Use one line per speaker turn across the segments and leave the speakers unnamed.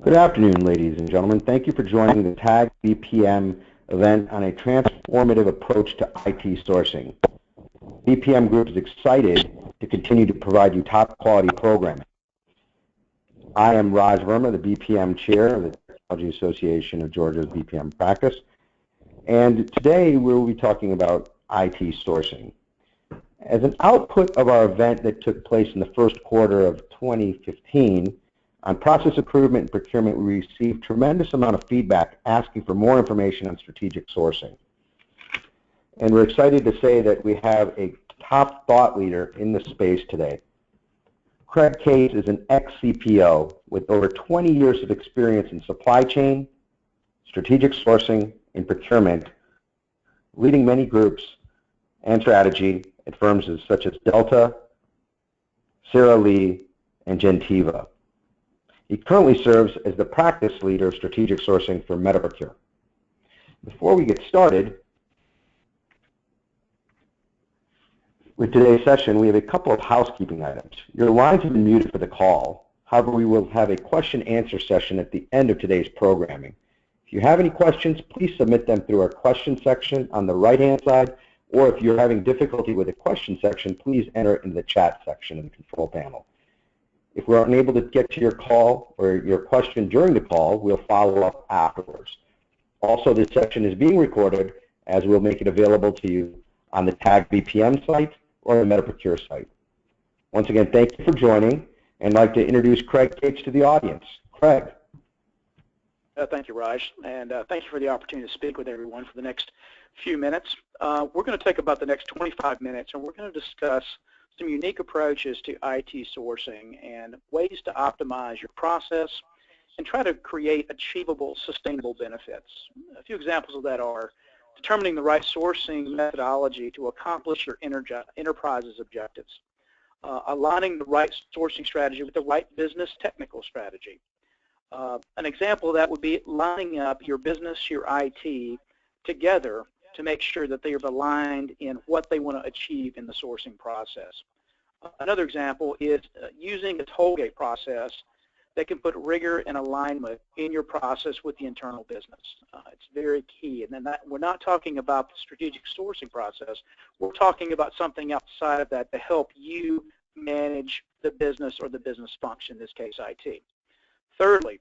Good afternoon, ladies and gentlemen. Thank you for joining the TAG BPM event on a transformative approach to IT sourcing. BPM Group is excited to continue to provide you top-quality programming. I am Raj Verma, the BPM Chair of the Technology Association of Georgia's BPM practice, and today we will be talking about IT sourcing. As an output of our event that took place in the first quarter of 2015, on process improvement and procurement, we received tremendous amount of feedback asking for more information on strategic sourcing. And we're excited to say that we have a top thought leader in this space today. Craig Cates is an ex-CPO with over 20 years of experience in supply chain, strategic sourcing, and procurement, leading many groups and strategy at firms such as Delta, Sara Lee, and Gentiva. He currently serves as the practice leader of strategic sourcing for MetaProcure. Before we get started with today's session, we have a couple of housekeeping items. Your lines have been muted for the call. However, we will have a question-answer session at the end of today's programming. If you have any questions, please submit them through our question section on the right-hand side, or if you're having difficulty with the question section, please enter it into the chat section of the control panel. If we're unable to get to your call or your question during the call, we'll follow up afterwards. Also, this section is being recorded, as we'll make it available to you on the TAG BPM site or the MetaProcure site. Once again, thank you for joining, and I'd like to introduce Craig Cates to the audience. Craig.
Thank you, Raj, and thank you for the opportunity to speak with everyone for the next few minutes. We're going to take about the next 25 minutes, and we're going to discuss some unique approaches to IT sourcing and ways to optimize your process and try to create achievable, sustainable benefits. A few examples of that are determining the right sourcing methodology to accomplish your enterprise's objectives, aligning the right sourcing strategy with the right business technical strategy. An example of that would be lining up your business, your IT, together to make sure that they are aligned in what they want to achieve in the sourcing process. Another example is using a toll gate process that can put rigor and alignment in your process with the internal business. It's very key. And then we're not talking about the strategic sourcing process. We're talking about something outside of that to help you manage the business or the business function, in this case IT. Thirdly,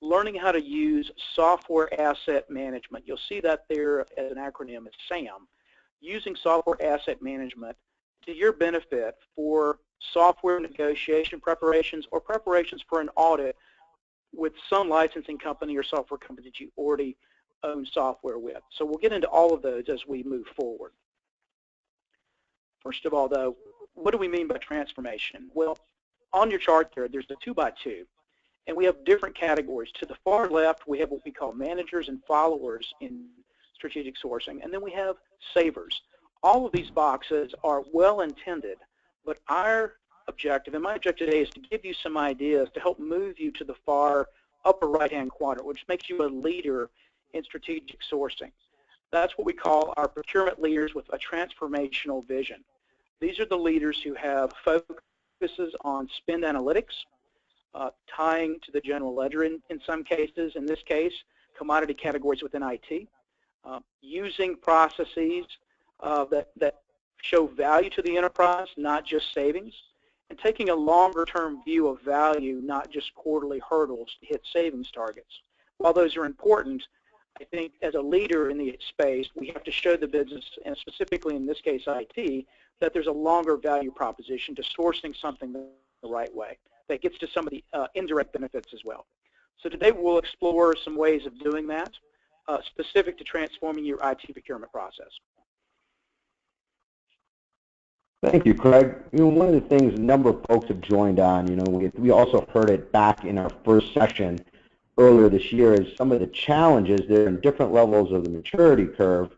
learning how to use software asset management. You'll see that there as an acronym, it's S.A.M. Using software asset management to your benefit for software negotiation preparations or preparations for an audit with some licensing company or software company that you already own software with. So we'll get into all of those as we move forward. First of all, though, what do we mean by transformation? Well, on your chart there's the 2x2. And we have different categories. To the far left, we have what we call managers and followers in strategic sourcing, and then we have savers. All of these boxes are well-intended, but our objective, and my objective today, is to give you some ideas to help move you to the far upper right-hand quadrant, which makes you a leader in strategic sourcing. That's what we call our procurement leaders with a transformational vision. These are the leaders who have focuses on spend analytics, tying to the general ledger in some cases, in this case, commodity categories within IT, using processes that show value to the enterprise, not just savings, and taking a longer-term view of value, not just quarterly hurdles to hit savings targets. While those are important, I think as a leader in the space, we have to show the business, and specifically in this case IT, that there's a longer value proposition to sourcing something the right way that gets to some of the indirect benefits as well. So today we'll explore some ways of doing that, specific to transforming your IT procurement process.
Thank you, Craig. One of the things a number of folks have joined on, we also heard it back in our first session earlier this year, is some of the challenges. They're in different levels of the maturity curve.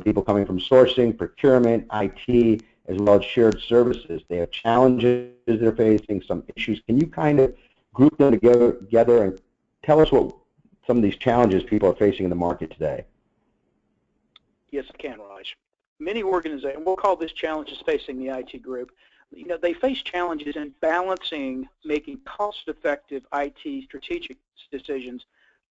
People coming from sourcing, procurement, IT, as well as shared services. They have challenges they're facing, some issues. Can you kind of group them together and tell us what some of these challenges people are facing in the market today?
Yes, I can, Raj. Many organizations, we'll call this challenges facing the IT group. they face challenges in balancing making cost-effective IT strategic decisions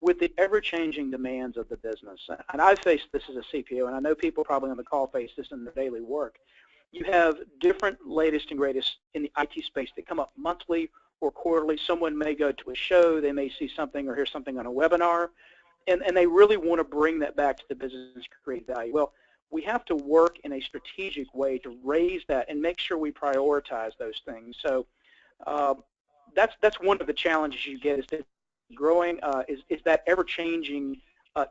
with the ever-changing demands of the business. And I've faced this as a CPO, and I know people probably on the call face this in their daily work. You have different latest and greatest in the IT space that come up monthly or quarterly. Someone may go to a show, they may see something or hear something on a webinar, and they really want to bring that back to the business to create value. Well, we have to work in a strategic way to raise that and make sure we prioritize those things. So that's one of the challenges you get, is that growing is that ever-changing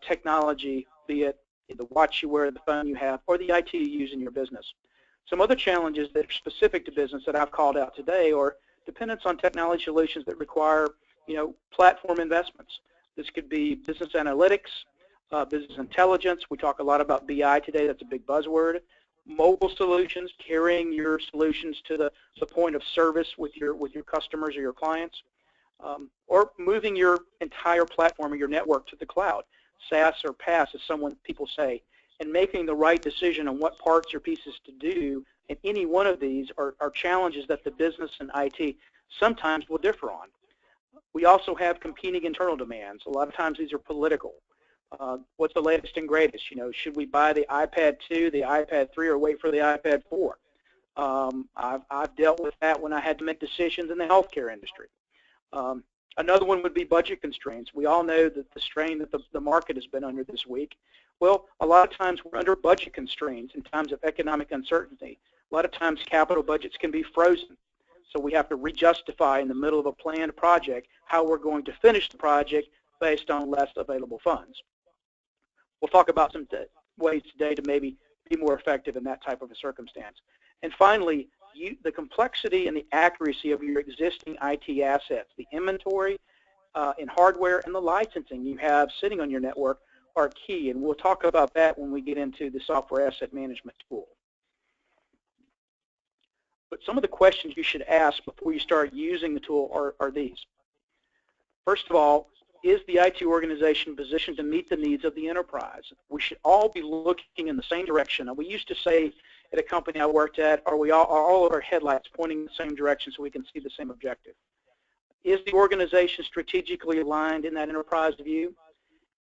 technology, be it the watch you wear, the phone you have, or the IT you use in your business. Some other challenges that are specific to business that I've called out today are dependence on technology solutions that require, platform investments. This could be business analytics, business intelligence. We talk a lot about BI today. That's a big buzzword. Mobile solutions, carrying your solutions to the point of service with your customers or your clients, or moving your entire platform or your network to the cloud, SaaS or PaaS, as people say, and making the right decision on what parts or pieces to do. And any one of these are challenges that the business and IT sometimes will differ on. We also have competing internal demands. A lot of times these are political. What's the latest and greatest? Should we buy the iPad 2, the iPad 3, or wait for the iPad 4? I've dealt with that when I had to make decisions in the healthcare industry. Another one would be budget constraints. We all know that the strain that the market has been under this week. Well, a lot of times we're under budget constraints in times of economic uncertainty. A lot of times capital budgets can be frozen. So we have to re-justify in the middle of a planned project how we're going to finish the project based on less available funds. We'll talk about some ways today to maybe be more effective in that type of a circumstance. And finally, the complexity and the accuracy of your existing IT assets, the inventory in hardware and the licensing you have sitting on your network are key. And we'll talk about that when we get into the software asset management tool. But some of the questions you should ask before you start using the tool are these. First of all, is the IT organization positioned to meet the needs of the enterprise? We should all be looking in the same direction. And we used to say at a company I worked at, are all of our headlights pointing in the same direction so we can see the same objective? Is the organization strategically aligned in that enterprise view?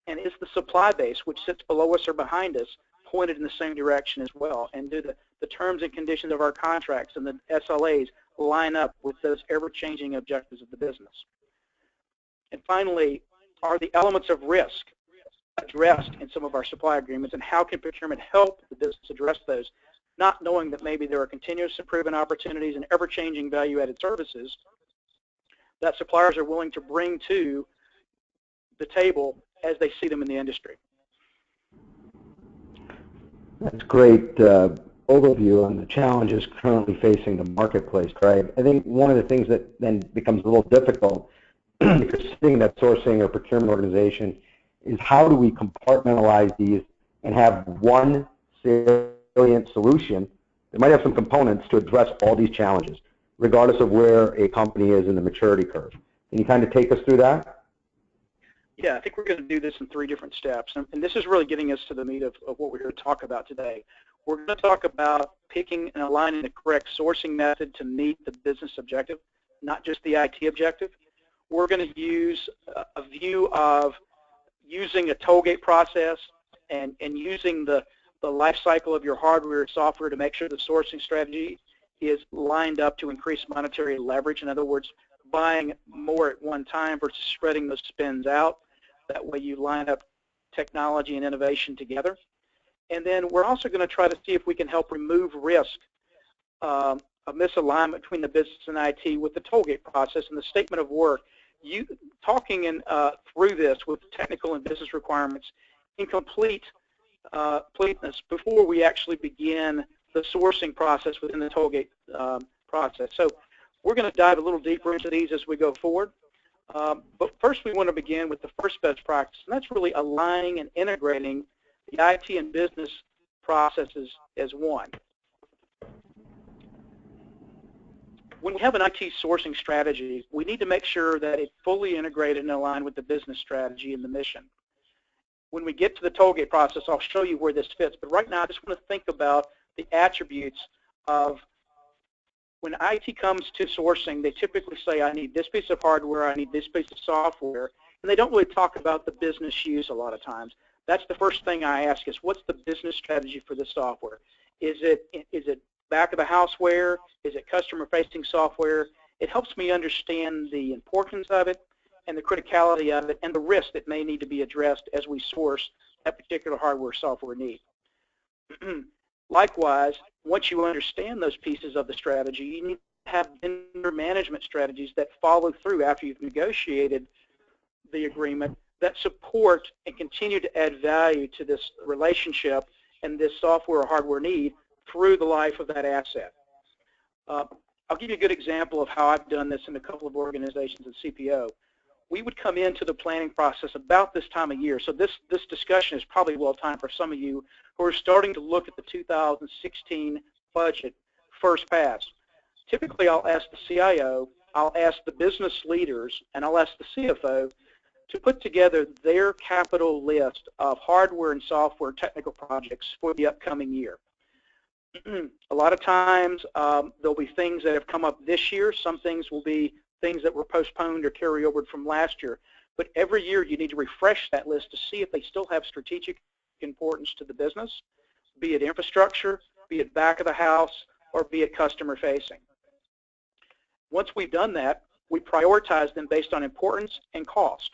And is the supply base, which sits below us or behind us, pointed in the same direction as well? And do the terms and conditions of our contracts and the SLAs line up with those ever-changing objectives of the business? And finally, are the elements of risk addressed in some of our supply agreements, and how can procurement help the business address those, not knowing that maybe there are continuous improvement opportunities and ever-changing value-added services that suppliers are willing to bring to the table as they see them in the industry.
That's great overview on the challenges currently facing the marketplace, right? I think one of the things that then becomes a little difficult because sitting in that sourcing or procurement organization is how do we compartmentalize these and have one salient solution that might have some components to address all these challenges, regardless of where a company is in the maturity curve. Can you kind of take us through that?
Yeah, I think we're going to do this in 3 different steps, and this is really getting us to the meat of what we're here to talk about today. We're going to talk about picking and aligning the correct sourcing method to meet the business objective, not just the IT objective. We're going to use a view of using a tollgate process and using the life cycle of your hardware and software to make sure the sourcing strategy is lined up to increase monetary leverage. In other words, buying more at one time versus spreading those spends out. That way you line up technology and innovation together. And then we're also going to try to see if we can help remove risk of misalignment between the business and IT with the tollgate process and the statement of work. You talking through this with technical and business requirements in completeness before we actually begin the sourcing process within the tollgate process. So we're going to dive a little deeper into these as we go forward. But first we want to begin with the first best practice, and that's really aligning and integrating the IT and business processes as one. When we have an IT sourcing strategy, we need to make sure that it's fully integrated and aligned with the business strategy and the mission. When we get to the tollgate process, I'll show you where this fits, but right now I just want to think about the attributes of when IT comes to sourcing, they typically say, I need this piece of hardware, I need this piece of software, and they don't really talk about the business use a lot of times. That's the first thing I ask is, what's the business strategy for this software? Is it back of the houseware? Is it customer-facing software? It helps me understand the importance of it and the criticality of it and the risk that may need to be addressed as we source that particular hardware software need. Likewise, once you understand those pieces of the strategy, you need to have vendor management strategies that follow through after you've negotiated the agreement that support and continue to add value to this relationship and this software or hardware need through the life of that asset. I'll give you a good example of how I've done this in a couple of organizations at CPO. We would come into the planning process about this time of year. So this discussion is probably well timed for some of you who are starting to look at the 2016 budget first pass. Typically, I'll ask the CIO, I'll ask the business leaders, and I'll ask the CFO to put together their capital list of hardware and software technical projects for the upcoming year. A lot of times, there'll be things that have come up this year. Some things will be things that were postponed or carry over from last year. But every year you need to refresh that list to see if they still have strategic importance to the business, be it infrastructure, be it back of the house, or be it customer facing. Once we've done that, we prioritize them based on importance and cost.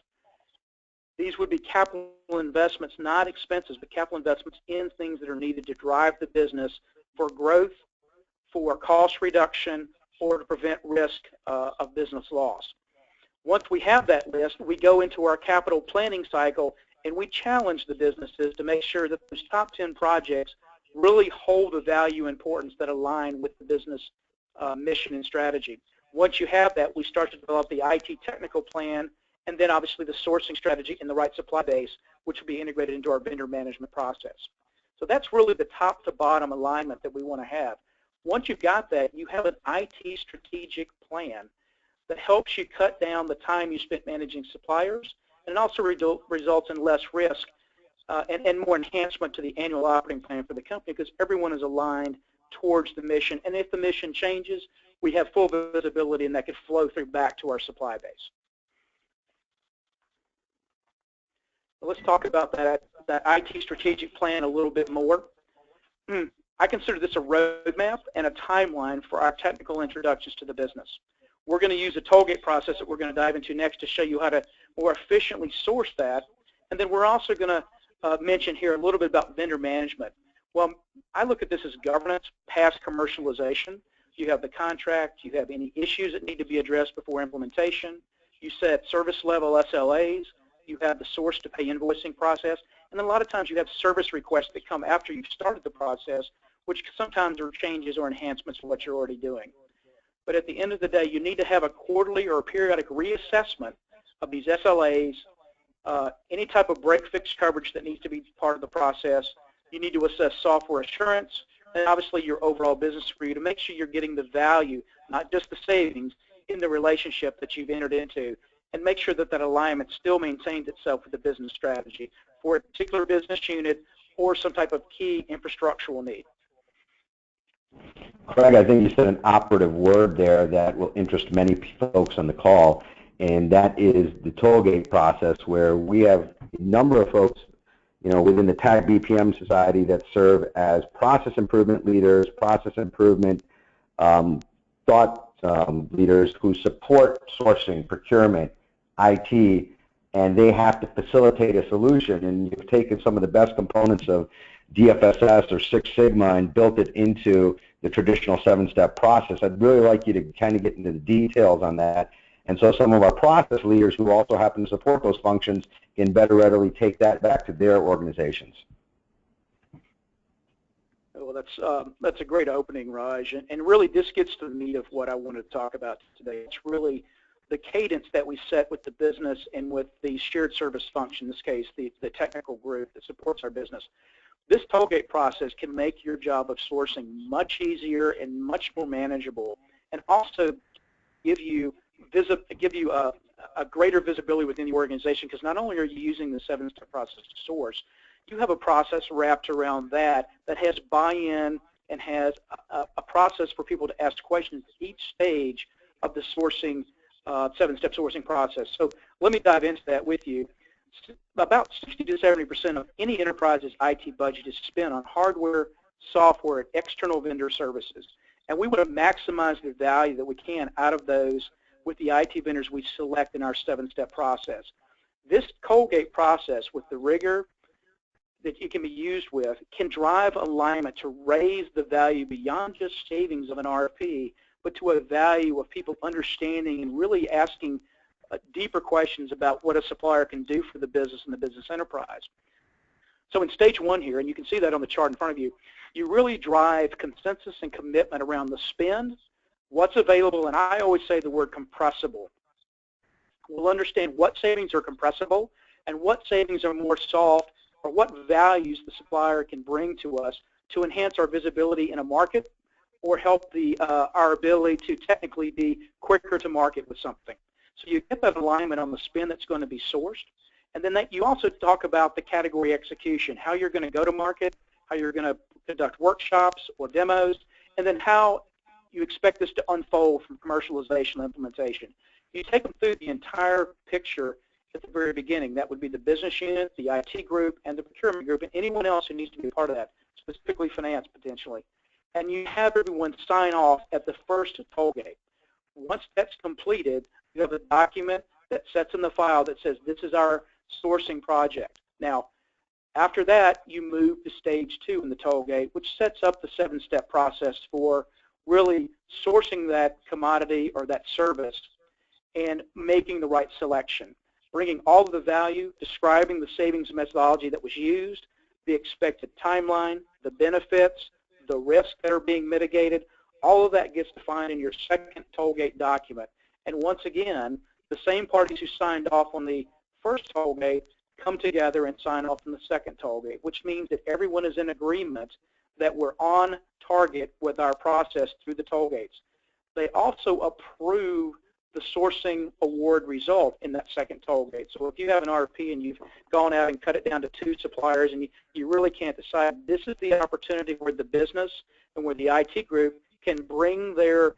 These would be capital investments, not expenses, but capital investments in things that are needed to drive the business for growth, for cost reduction, or to prevent risk of business loss. Once we have that list, we go into our capital planning cycle and we challenge the businesses to make sure that those top 10 projects really hold the value and importance that align with the business mission and strategy. Once you have that, we start to develop the IT technical plan and then obviously the sourcing strategy and the right supply base, which will be integrated into our vendor management process. So that's really the top to bottom alignment that we want to have. Once you've got that, you have an IT strategic plan that helps you cut down the time you spent managing suppliers, and it also results in less risk and more enhancement to the annual operating plan for the company because everyone is aligned towards the mission. And if the mission changes, we have full visibility and that could flow through back to our supply base. Let's talk about that IT strategic plan a little bit more. I consider this a roadmap and a timeline for our technical introductions to the business. We're going to use a tollgate process that we're going to dive into next to show you how to more efficiently source that. And then we're also going to mention here a little bit about vendor management. Well, I look at this as governance past commercialization. You have the contract, you have any issues that need to be addressed before implementation, you set service level SLAs, you have the source to pay invoicing process, and then a lot of times you have service requests that come after you've started the process, which sometimes are changes or enhancements to what you're already doing. But at the end of the day, you need to have a quarterly or a periodic reassessment of these SLAs, any type of break-fix coverage that needs to be part of the process. You need to assess software assurance, and obviously your overall business for you to make sure you're getting the value, not just the savings, in the relationship that you've entered into, and make sure that that alignment still maintains itself with the business strategy for a particular business unit or some type of key infrastructural need.
Craig, I think you said an operative word there that will interest many folks on the call, and that is the tollgate process, where we have a number of folks, within the TAG BPM Society that serve as process improvement leaders, process improvement thought leaders who support sourcing, procurement, IT, and they have to facilitate a solution. And you've taken some of the best components of DFSS or Six Sigma and built it into the traditional 7-step process. I'd really like you to kind of get into the details on that. And so some of our process leaders who also happen to support those functions can better readily take that back to their organizations.
Well, that's a great opening, Raj. And really this gets to the meat of what I want to talk about today. It's really the cadence that we set with the business and with the shared service function, in this case, the technical group that supports our business. This tollgate process can make your job of sourcing much easier and much more manageable, and also give you a greater visibility within the organization, because not only are you using the 7-step process to source, you have a process wrapped around that has buy-in and has a process for people to ask questions at each stage of the sourcing, 7-step sourcing process. So let me dive into that with you. About 60 to 70% of any enterprise's IT budget is spent on hardware, software, and external vendor services. And we want to maximize the value that we can out of those with the IT vendors we select in our 7-step process. This tollgate process, with the rigor that it can be used with, can drive alignment to raise the value beyond just savings of an RFP, but to a value of people understanding and really asking deeper questions about what a supplier can do for the business and the business enterprise. So in stage 1 here, and you can see that on the chart in front of you, you really drive consensus and commitment around the spend, what's available, and I always say the word compressible. We'll understand what savings are compressible and what savings are more soft, or what values the supplier can bring to us to enhance our visibility in a market or help our ability to technically be quicker to market with something. So you get that alignment on the spend that's going to be sourced, and then you also talk about the category execution, how you're going to go to market, how you're going to conduct workshops or demos, and then how you expect this to unfold from commercialization and implementation. You take them through the entire picture at the very beginning. That would be the business unit, the IT group, and the procurement group, and anyone else who needs to be a part of that, specifically finance potentially. And you have everyone sign off at the first tollgate. Once that's completed, you have a document that sets in the file that says this is our sourcing project. Now, after that, you move to stage 2 in the tollgate, which sets up the 7-step process for really sourcing that commodity or that service and making the right selection, bringing all of the value, describing the savings methodology that was used, the expected timeline, the benefits, the risks that are being mitigated. All of that gets defined in your second tollgate document. And once again, the same parties who signed off on the first tollgate come together and sign off on the second tollgate, which means that everyone is in agreement that we're on target with our process through the tollgates. They also approve the sourcing award result in that second tollgate. So if you have an RFP and you've gone out and cut it down to 2 suppliers and you really can't decide, this is the opportunity where the business and where the IT group can bring their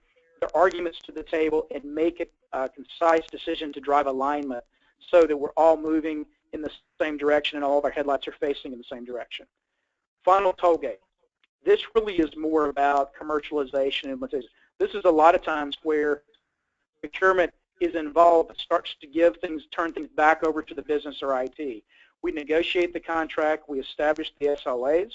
arguments to the table and make it a concise decision to drive alignment so that we're all moving in the same direction and all of our headlights are facing in the same direction. Final tollgate. This really is more about commercialization and implementation. This is a lot of times where procurement is involved and starts to turn things back over to the business or IT. We negotiate the contract, we establish the SLAs,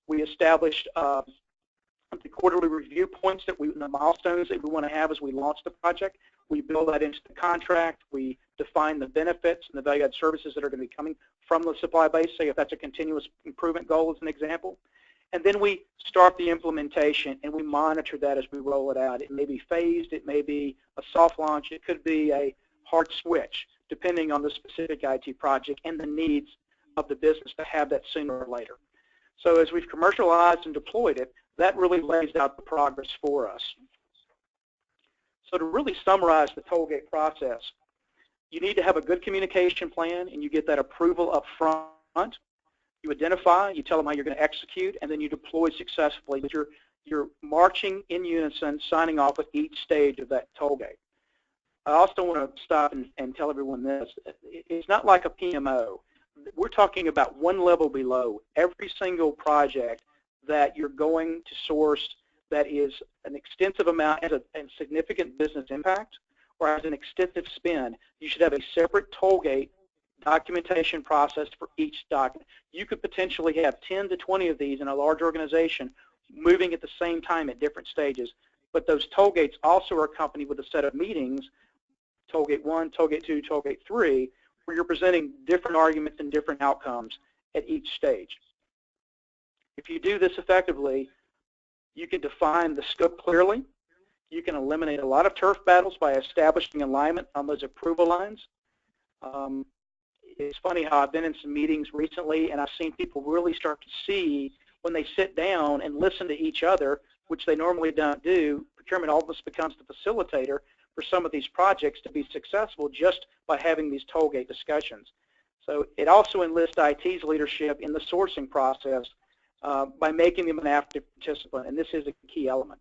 we established the quarterly review points, the milestones that we want to have as we launch the project. We build that into the contract, we define the benefits and the value-added services that are going to be coming from the supply base, say if that's a continuous improvement goal as an example. And then we start the implementation and we monitor that as we roll it out. It may be phased, it may be a soft launch, it could be a hard switch, depending on the specific IT project and the needs of the business to have that sooner or later. So as we've commercialized and deployed it, that really lays out the progress for us. So to really summarize the tollgate process, you need to have a good communication plan and you get that approval up front. You identify, you tell them how you're going to execute, and then you deploy successfully. But you're marching in unison, signing off at each stage of that tollgate. I also want to stop and tell everyone this. It's not like a PMO. We're talking about one level below. Every single project that you're going to source that is an extensive amount, has a significant business impact, or has an extensive spend, you should have a separate tollgate documentation process for each document. You could potentially have 10 to 20 of these in a large organization moving at the same time at different stages. But those tollgates also are accompanied with a set of meetings, tollgate 1, tollgate 2, tollgate 3, where you're presenting different arguments and different outcomes at each stage. If you do this effectively, you can define the scope clearly. You can eliminate a lot of turf battles by establishing alignment on those approval lines. It's funny how I've been in some meetings recently and I've seen people really start to see when they sit down and listen to each other, which they normally don't do. Procurement almost becomes the facilitator for some of these projects to be successful just by having these tollgate discussions. So it also enlists IT's leadership in the sourcing process by making them an active participant, and this is a key element.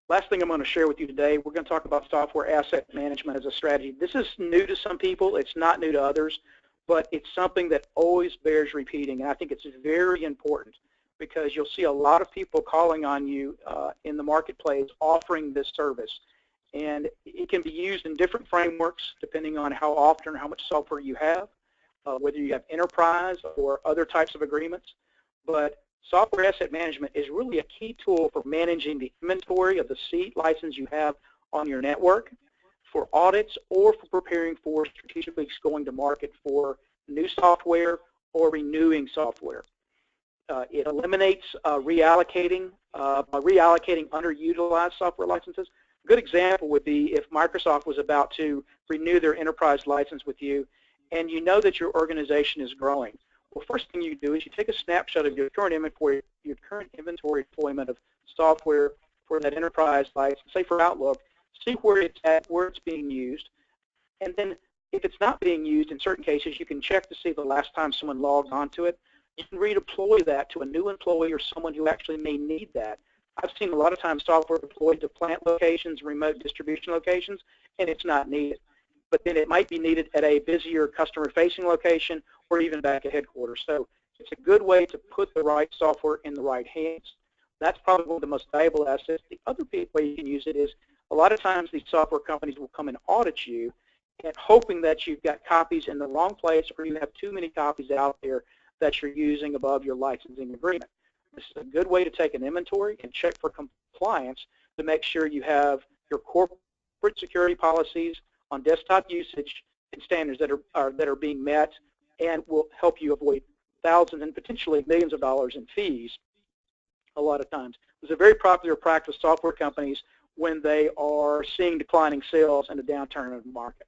Last thing I'm going to share with you today, we're going to talk about software asset management as a strategy. This is new to some people. It's not new to others, but it's something that always bears repeating, and I think it's very important because you'll see a lot of people calling on you in the marketplace offering this service. And it can be used in different frameworks depending on how often or how much software you have, whether you have enterprise or other types of agreements. But software asset management is really a key tool for managing the inventory of the seat license you have on your network, for audits, or for preparing for strategically going to market for new software or renewing software. It eliminates reallocating by reallocating underutilized software licenses. A good example would be if Microsoft was about to renew their enterprise license with you, and you know that your organization is growing. Well, first thing you do is you take a snapshot of your current inventory deployment of software for that enterprise license, say for Outlook, see where it's at, where it's being used, and then if it's not being used, in certain cases, you can check to see the last time someone logged onto it. You can redeploy that to a new employee or someone who actually may need that. I've seen a lot of times software deployed to plant locations, remote distribution locations, and it's not needed. But then it might be needed at a busier customer-facing location or even back at headquarters. So it's a good way to put the right software in the right hands. That's probably one of the most valuable assets. The other way you can use it is a lot of times these software companies will come and audit you and hoping that you've got copies in the wrong place or you have too many copies out there that you're using above your licensing agreement. This is a good way to take an inventory and check for compliance to make sure you have your corporate security policies on desktop usage and standards that are being met, and will help you avoid thousands and potentially millions of dollars in fees a lot of times. It's a very popular practice with software companies when they are seeing declining sales and a downturn in the market.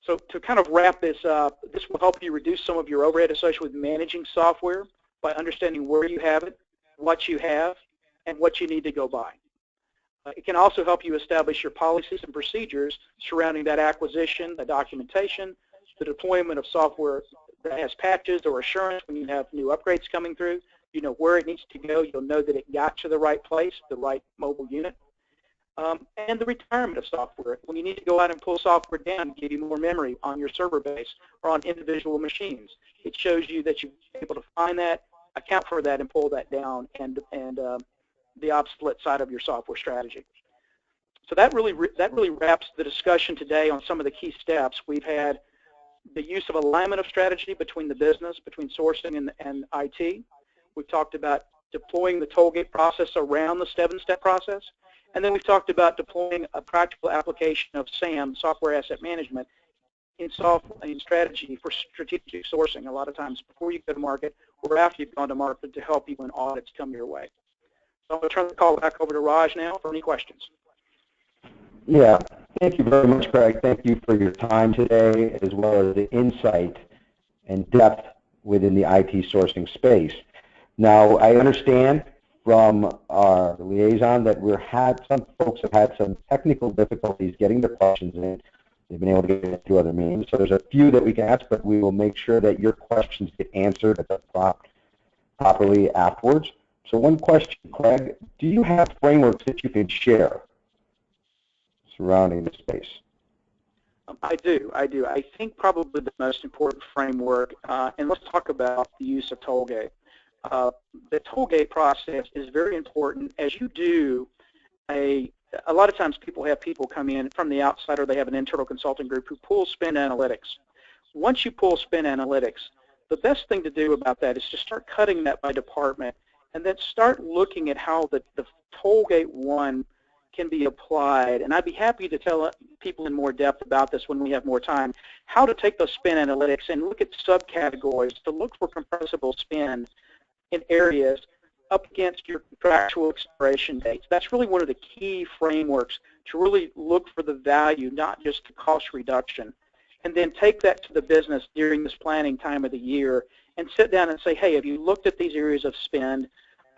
So to kind of wrap this up, this will help you reduce some of your overhead associated with managing software by understanding where you have it, what you have, and what you need to go buy. It can also help you establish your policies and procedures surrounding that acquisition, the documentation, the deployment of software that has patches or assurance when you have new upgrades coming through. You know where it needs to go. You'll know that it got to the right place, the right mobile unit. And the retirement of software. When you need to go out and pull software down, give you more memory on your server base or on individual machines. It shows you that you're able to find that, account for that, and pull that down, and the obsolete side of your software strategy. So that really wraps the discussion today on some of the key steps. We've had the use of alignment of strategy between the business, between sourcing and IT. We've talked about deploying the tollgate process around the 7-step process. And then we've talked about deploying a practical application of S.A.M, software asset management, in strategy for strategic sourcing a lot of times before you go to market or after you've gone to market to help you when audits come your way. So I'm going to turn the call back over to Raj now for any questions.
Yeah, thank you very much, Craig. Thank you for your time today, as well as the insight and depth within the IT sourcing space. Now, I understand from our liaison that some folks have had some technical difficulties getting their questions in. They've been able to get it through other means. So there's a few that we can ask, but we will make sure that your questions get answered properly afterwards. So one question, Craig, do you have frameworks that you can share surrounding the space?
I do. I think probably the most important framework, and let's talk about the use of tollgate. The tollgate process is very important. As you do a lot of times people have people come in from the outside, or they have an internal consulting group who pulls spend analytics. Once you pull spend analytics, the best thing to do about that is to start cutting that by department, and then start looking at how the tollgate one can be applied. And I'd be happy to tell people in more depth about this when we have more time, how to take those spend analytics and look at subcategories to look for compressible spend in areas up against your contractual expiration dates. That's really one of the key frameworks to really look for the value, not just the cost reduction. And then take that to the business during this planning time of the year and sit down and say, hey, have you looked at these areas of spend,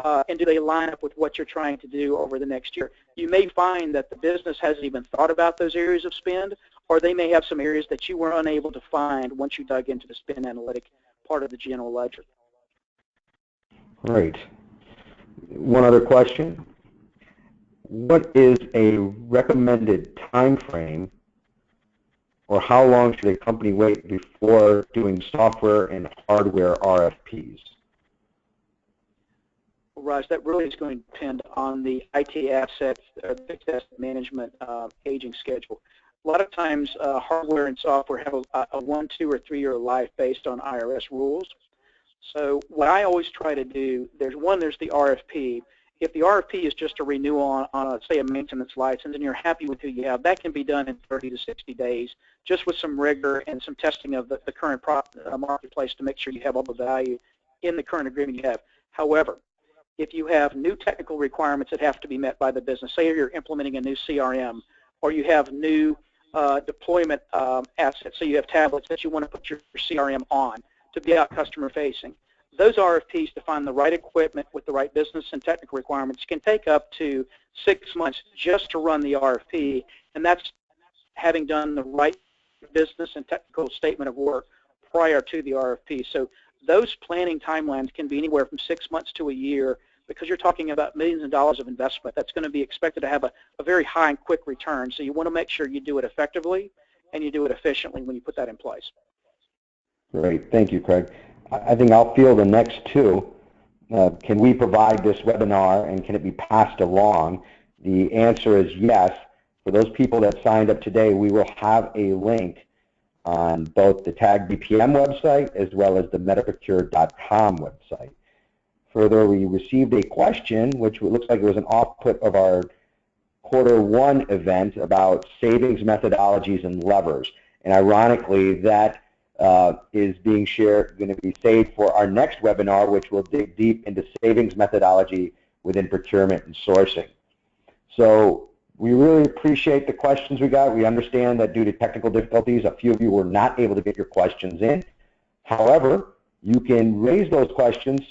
and do they line up with what you're trying to do over the next year? You may find that the business hasn't even thought about those areas of spend, or they may have some areas that you were unable to find once you dug into the spend analytic part of the general ledger.
Great. One other question. What is a recommended time frame, or how long should a company wait before doing software and hardware RFPs?
Well, Raj, that really is going to depend on the IT assets, the fixed asset management aging schedule. A lot of times, hardware and software have a 1, 2, or 3 year life based on IRS rules. So what I always try to do, there's the RFP. If the RFP is just a renewal on say, a maintenance license, and you're happy with who you have, that can be done in 30 to 60 days, just with some rigor and some testing of the current marketplace to make sure you have all the value in the current agreement you have. However, if you have new technical requirements that have to be met by the business, say you're implementing a new CRM, or you have new deployment assets, so you have tablets that you want to put your CRM on to be out customer facing, those RFPs to find the right equipment with the right business and technical requirements can take up to 6 months just to run the RFP, and that's having done the right business and technical statement of work prior to the RFP. So those planning timelines can be anywhere from 6 months to a year, because you're talking about millions of dollars of investment that's going to be expected to have a very high and quick return. So you want to make sure you do it effectively and you do it efficiently when you put that in place.
Great. Thank you, Craig. I think I'll field the next two. Can we provide this webinar, and can it be passed along? The answer is yes. For those people that signed up today, we will have a link on both the TAG BPM website as well as the MetaProcure.com website. Further, we received a question, which looks like it was an output of our Q1 event about savings methodologies and levers. And ironically, that is being shared, going to be saved for our next webinar, which will dig deep into savings methodology within procurement and sourcing. So we really appreciate the questions we got. We understand that due to technical difficulties, a few of you were not able to get your questions in. However, you can raise those questions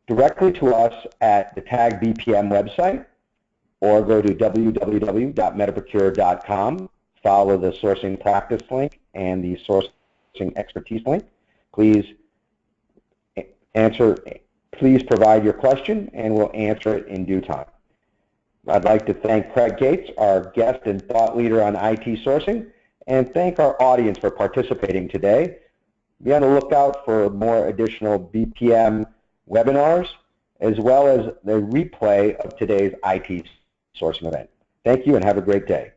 directly to us at the TAG BPM website, or go to www.metaprocure.com, follow the sourcing practice link and the sourcing expertise link. Please provide your question and we'll answer it in due time. I'd like to thank Craig Cates, our guest and thought leader on IT sourcing, and thank our audience for participating today. Be on the lookout for more additional BPM webinars, as well as the replay of today's IT sourcing event. Thank you and have a great day.